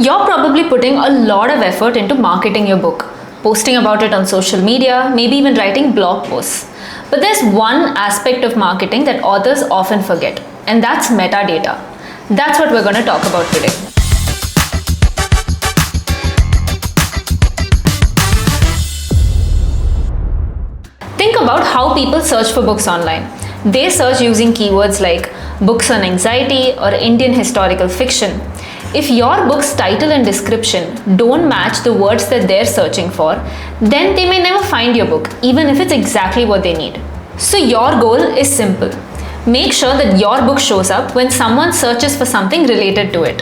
You're probably putting a lot of effort into marketing your book, posting about it on social media, maybe even writing blog posts. But there's one aspect of marketing that authors often forget, and that's metadata. That's what we're going to talk about today. Think about how people search for books online. They search using keywords like books on anxiety or Indian historical fiction. If your book's title and description don't match the words that they're searching for, then they may never find your book, even if it's exactly what they need. So your goal is simple. Make sure that your book shows up when someone searches for something related to it.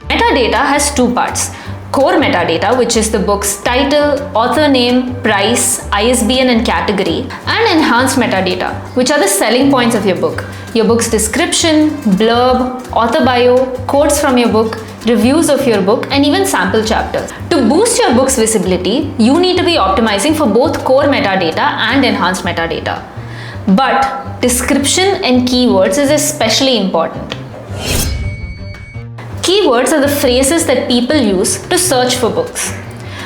Metadata has two parts. Core metadata, which is the book's title, author name, price, ISBN and category, and enhanced metadata, which are the selling points of your book. Your book's description, blurb, author bio, quotes from your book, reviews of your book, and even sample chapters. To boost your book's visibility, you need to be optimizing for both core metadata and enhanced metadata. But description and keywords is especially important. Keywords are the phrases that people use to search for books.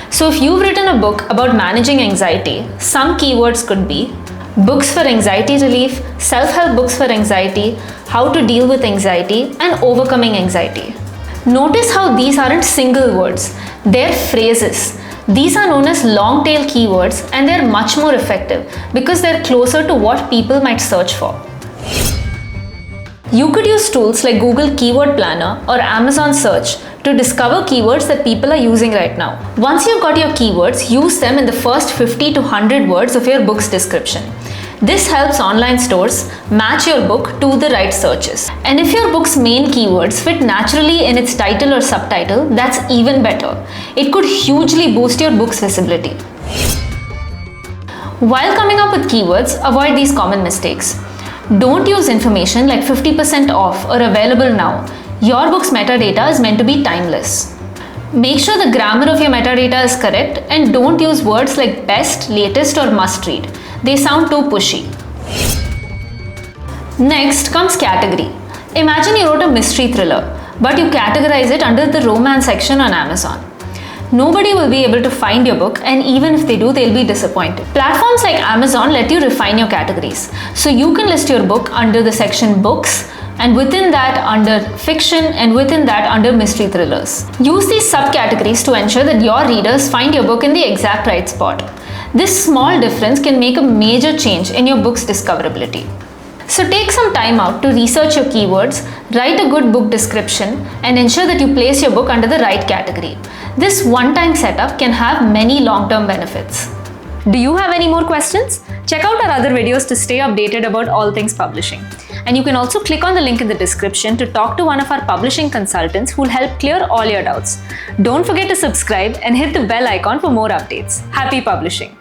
So if you've written a book about managing anxiety, some keywords could be books for anxiety relief, self-help books for anxiety, how to deal with anxiety, and overcoming anxiety. Notice how these aren't single words, they're phrases. These are known as long-tail keywords and they're much more effective because they're closer to what people might search for. You could use tools like Google Keyword Planner or Amazon Search to discover keywords that people are using right now. Once you've got your keywords, use them in the first 50 to 100 words of your book's description. This helps online stores match your book to the right searches. And if your book's main keywords fit naturally in its title or subtitle, that's even better. It could hugely boost your book's visibility. While coming up with keywords, avoid these common mistakes. Don't use information like 50% off or available now. Your book's metadata is meant to be timeless. Make sure the grammar of your metadata is correct and don't use words like best, latest or must read. They sound too pushy. Next comes category. Imagine you wrote a mystery thriller, but you categorize it under the romance section on Amazon. Nobody will be able to find your book, and even if they do, they'll be disappointed. Platforms like Amazon let you refine your categories. So you can list your book under the section books, and within that under fiction, and within that under mystery thrillers. Use these subcategories to ensure that your readers find your book in the exact right spot. This small difference can make a major change in your book's discoverability. So take some time out to research your keywords, write a good book description, and ensure that you place your book under the right category. This one-time setup can have many long-term benefits. Do you have any more questions? Check out our other videos to stay updated about all things publishing. And you can also click on the link in the description to talk to one of our publishing consultants who will help clear all your doubts. Don't forget to subscribe and hit the bell icon for more updates. Happy publishing!